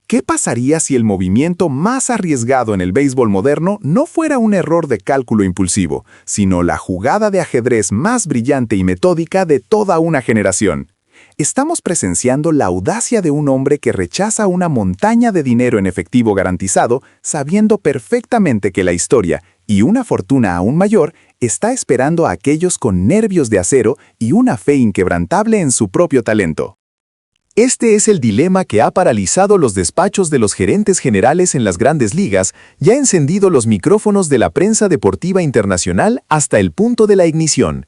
¿Qué pasaría si el movimiento más arriesgado en el béisbol moderno no fuera un error de cálculo impulsivo, sino la jugada de ajedrez más brillante y metódica de toda una generación? Estamos presenciando la audacia de un hombre que rechaza una montaña de dinero en efectivo garantizado, sabiendo perfectamente que la historia, y una fortuna aún mayor, está esperando a aquellos con nervios de acero y una fe inquebrantable en su propio talento. Este es el dilema que ha paralizado los despachos de los gerentes generales en las grandes ligas y ha encendido los micrófonos de la prensa deportiva internacional hasta el punto de la ignición.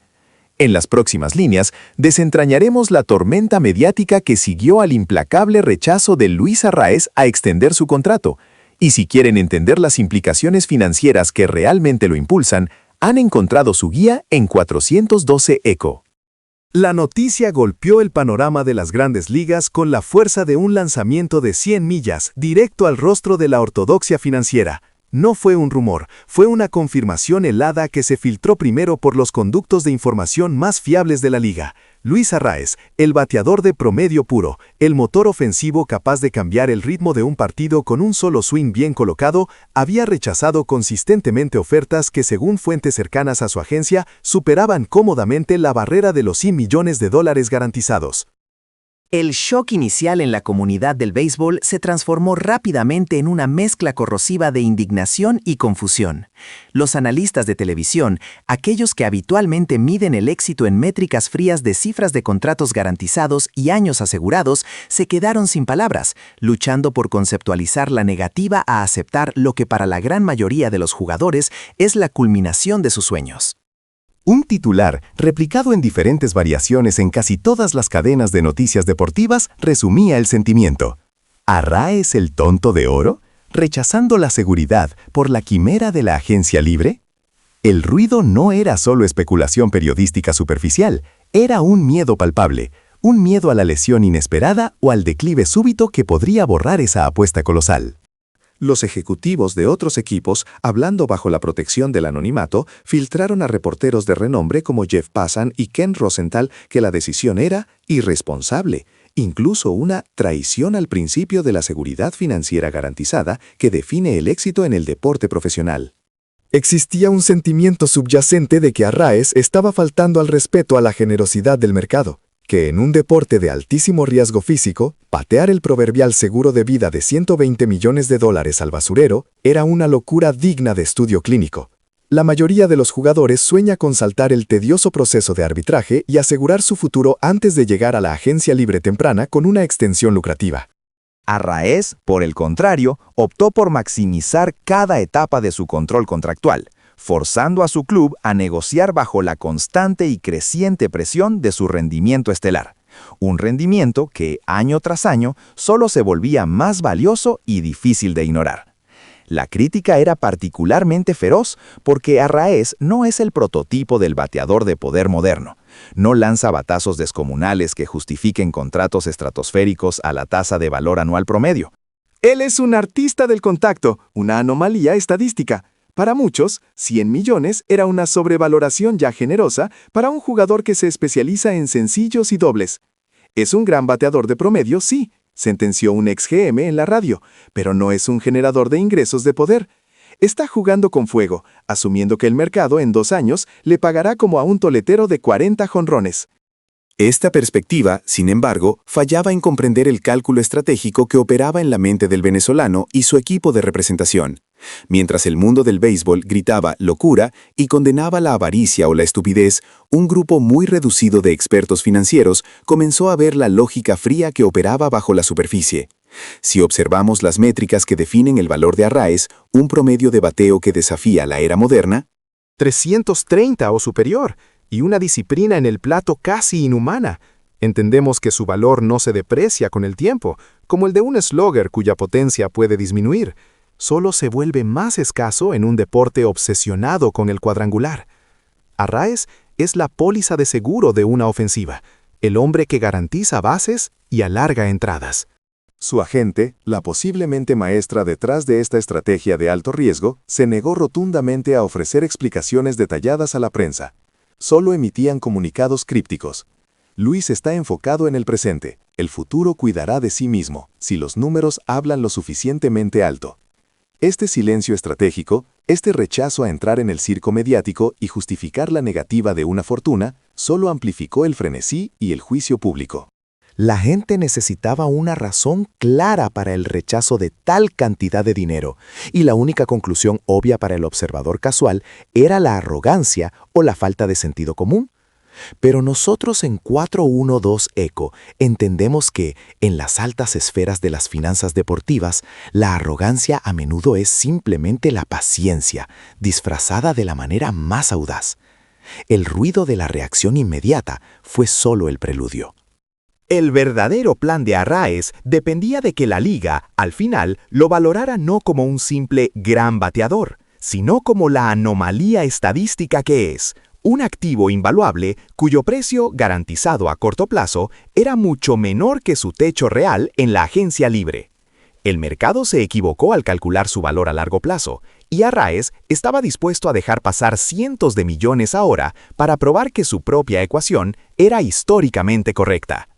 En las próximas líneas, desentrañaremos la tormenta mediática que siguió al implacable rechazo de Luis Arraez a extender su contrato. Y si quieren entender las implicaciones financieras que realmente lo impulsan, han encontrado su guía en 412 ECO. La noticia golpeó el panorama de las grandes ligas con la fuerza de un lanzamiento de 100 millas directo al rostro de la ortodoxia financiera. No fue un rumor, fue una confirmación helada que se filtró primero por los conductos de información más fiables de la liga. Luis Arraez, el bateador de promedio puro, el motor ofensivo capaz de cambiar el ritmo de un partido con un solo swing bien colocado, había rechazado consistentemente ofertas que, según fuentes cercanas a su agencia, superaban cómodamente la barrera de los $100 millones garantizados. El shock inicial en la comunidad del béisbol se transformó rápidamente en una mezcla corrosiva de indignación y confusión. Los analistas de televisión, aquellos que habitualmente miden el éxito en métricas frías de cifras de contratos garantizados y años asegurados, se quedaron sin palabras, luchando por conceptualizar la negativa a aceptar lo que para la gran mayoría de los jugadores es la culminación de sus sueños. Un titular, replicado en diferentes variaciones en casi todas las cadenas de noticias deportivas, resumía el sentimiento. ¿Arraez el tonto de oro? ¿Rechazando la seguridad por la quimera de la agencia libre? El ruido no era solo especulación periodística superficial, era un miedo palpable, un miedo a la lesión inesperada o al declive súbito que podría borrar esa apuesta colosal. Los ejecutivos de otros equipos, hablando bajo la protección del anonimato, filtraron a reporteros de renombre como Jeff Passan y Ken Rosenthal que la decisión era irresponsable, incluso una traición al principio de la seguridad financiera garantizada que define el éxito en el deporte profesional. Existía un sentimiento subyacente de que Arraez estaba faltando al respeto a la generosidad del mercado, que en un deporte de altísimo riesgo físico, patear el proverbial seguro de vida de $120 millones al basurero era una locura digna de estudio clínico. La mayoría de los jugadores sueña con saltar el tedioso proceso de arbitraje y asegurar su futuro antes de llegar a la agencia libre temprana con una extensión lucrativa. Arraez, por el contrario, optó por maximizar cada etapa de su control contractual, forzando a su club a negociar bajo la constante y creciente presión de su rendimiento estelar. Un rendimiento que, año tras año, solo se volvía más valioso y difícil de ignorar. La crítica era particularmente feroz porque Arraez no es el prototipo del bateador de poder moderno. No lanza batazos descomunales que justifiquen contratos estratosféricos a la tasa de valor anual promedio. Él es un artista del contacto, una anomalía estadística. Para muchos, 100 millones era una sobrevaloración ya generosa para un jugador que se especializa en sencillos y dobles. Es un gran bateador de promedio, sí, sentenció un ex GM en la radio, pero no es un generador de ingresos de poder. Está jugando con fuego, asumiendo que el mercado en 2 años le pagará como a un toletero de 40 jonrones. Esta perspectiva, sin embargo, fallaba en comprender el cálculo estratégico que operaba en la mente del venezolano y su equipo de representación. Mientras el mundo del béisbol gritaba locura y condenaba la avaricia o la estupidez, un grupo muy reducido de expertos financieros comenzó a ver la lógica fría que operaba bajo la superficie. Si observamos las métricas que definen el valor de Arraez, un promedio de bateo que desafía la era moderna, 330 o superior, y una disciplina en el plato casi inhumana, entendemos que su valor no se deprecia con el tiempo, como el de un slugger cuya potencia puede disminuir. Solo se vuelve más escaso en un deporte obsesionado con el cuadrangular. Arraez es la póliza de seguro de una ofensiva, el hombre que garantiza bases y alarga entradas. Su agente, la posiblemente maestra detrás de esta estrategia de alto riesgo, se negó rotundamente a ofrecer explicaciones detalladas a la prensa. Solo emitían comunicados crípticos. Luis está enfocado en el presente. el futuro cuidará de sí mismo si los números hablan lo suficientemente alto. Este silencio estratégico, este rechazo a entrar en el circo mediático y justificar la negativa de una fortuna, solo amplificó el frenesí y el juicio público. La gente necesitaba una razón clara para el rechazo de tal cantidad de dinero, y la única conclusión obvia para el observador casual era la arrogancia o la falta de sentido común. Pero nosotros en 412 Eco entendemos que, en las altas esferas de las finanzas deportivas, la arrogancia a menudo es simplemente la paciencia, disfrazada de la manera más audaz. El ruido de la reacción inmediata fue solo el preludio. El verdadero plan de Arraez dependía de que la liga, al final, lo valorara no como un simple gran bateador, sino como la anomalía estadística que es, un activo invaluable cuyo precio, garantizado a corto plazo, era mucho menor que su techo real en la agencia libre. El mercado se equivocó al calcular su valor a largo plazo, y Arraez estaba dispuesto a dejar pasar cientos de millones ahora para probar que su propia ecuación era históricamente correcta.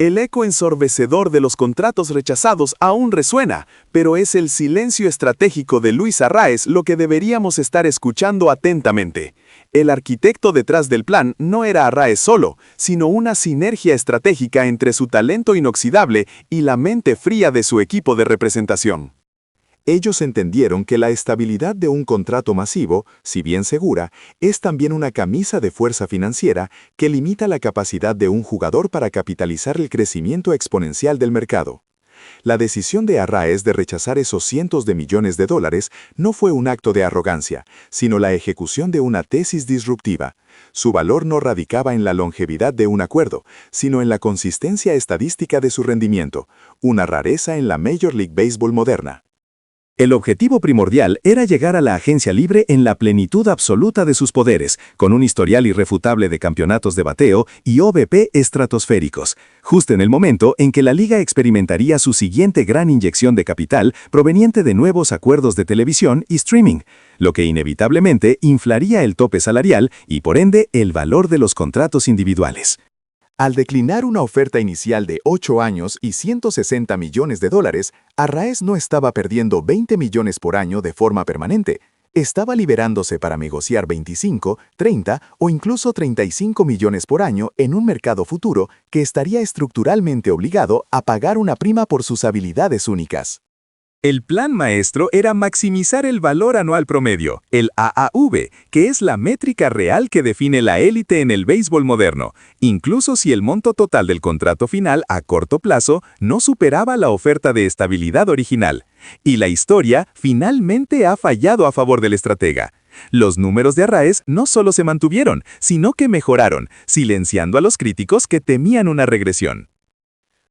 El eco ensordecedor de los contratos rechazados aún resuena, pero es el silencio estratégico de Luis Arraez lo que deberíamos estar escuchando atentamente. El arquitecto detrás del plan no era Arraez solo, sino una sinergia estratégica entre su talento inoxidable y la mente fría de su equipo de representación. Ellos entendieron que la estabilidad de un contrato masivo, si bien segura, es también una camisa de fuerza financiera que limita la capacidad de un jugador para capitalizar el crecimiento exponencial del mercado. La decisión de Arraez de rechazar esos cientos de millones de dólares no fue un acto de arrogancia, sino la ejecución de una tesis disruptiva. Su valor no radicaba en la longevidad de un acuerdo, sino en la consistencia estadística de su rendimiento, una rareza en la Major League Baseball moderna. El objetivo primordial era llegar a la agencia libre en la plenitud absoluta de sus poderes, con un historial irrefutable de campeonatos de bateo y OBP estratosféricos, justo en el momento en que la liga experimentaría su siguiente gran inyección de capital proveniente de nuevos acuerdos de televisión y streaming, lo que inevitablemente inflaría el tope salarial y por ende el valor de los contratos individuales. Al declinar una oferta inicial de 8 años y 160 millones de dólares, Arraez no estaba perdiendo 20 millones por año de forma permanente. Estaba liberándose para negociar 25, 30 o incluso 35 millones por año en un mercado futuro que estaría estructuralmente obligado a pagar una prima por sus habilidades únicas. El plan maestro era maximizar el valor anual promedio, el AAV, que es la métrica real que define la élite en el béisbol moderno, incluso si el monto total del contrato final a corto plazo no superaba la oferta de estabilidad original. Y la historia finalmente ha fallado a favor del estratega. Los números de Arraez no solo se mantuvieron, sino que mejoraron, silenciando a los críticos que temían una regresión.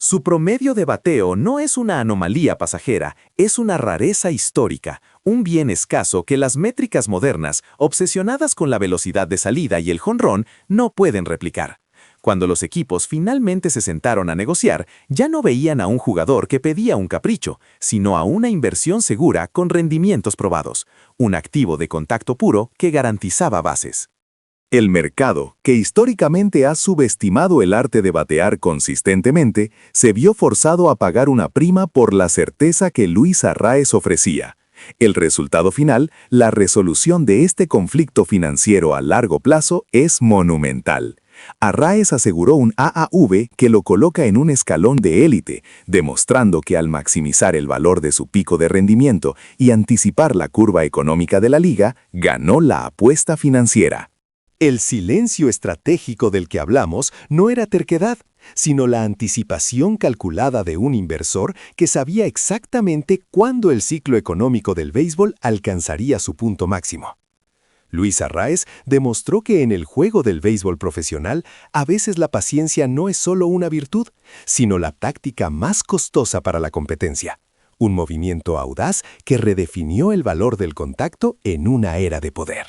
Su promedio de bateo no es una anomalía pasajera, es una rareza histórica, un bien escaso que las métricas modernas, obsesionadas con la velocidad de salida y el jonrón, no pueden replicar. Cuando los equipos finalmente se sentaron a negociar, ya no veían a un jugador que pedía un capricho, sino a una inversión segura con rendimientos probados, un activo de contacto puro que garantizaba bases. El mercado, que históricamente ha subestimado el arte de batear consistentemente, se vio forzado a pagar una prima por la certeza que Luis Arraez ofrecía. El resultado final, la resolución de este conflicto financiero a largo plazo, es monumental. Arraez aseguró un AAV que lo coloca en un escalón de élite, demostrando que al maximizar el valor de su pico de rendimiento y anticipar la curva económica de la liga, ganó la apuesta financiera. El silencio estratégico del que hablamos no era terquedad, sino la anticipación calculada de un inversor que sabía exactamente cuándo el ciclo económico del béisbol alcanzaría su punto máximo. Luis Arraez demostró que en el juego del béisbol profesional a veces la paciencia no es solo una virtud, sino la táctica más costosa para la competencia. Un movimiento audaz que redefinió el valor del contacto en una era de poder.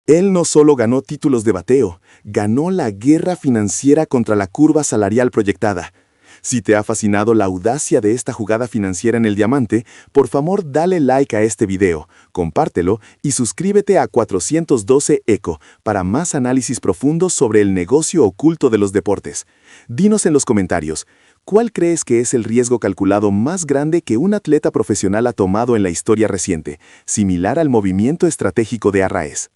Él no solo ganó títulos de bateo, ganó la guerra financiera contra la curva salarial proyectada. Si te ha fascinado la audacia de esta jugada financiera en el diamante, por favor dale like a este video, compártelo y suscríbete a 412 Eco para más análisis profundos sobre el negocio oculto de los deportes. Dinos en los comentarios, ¿Cuál crees que es el riesgo calculado más grande que un atleta profesional ha tomado en la historia reciente, similar al movimiento estratégico de Arraez?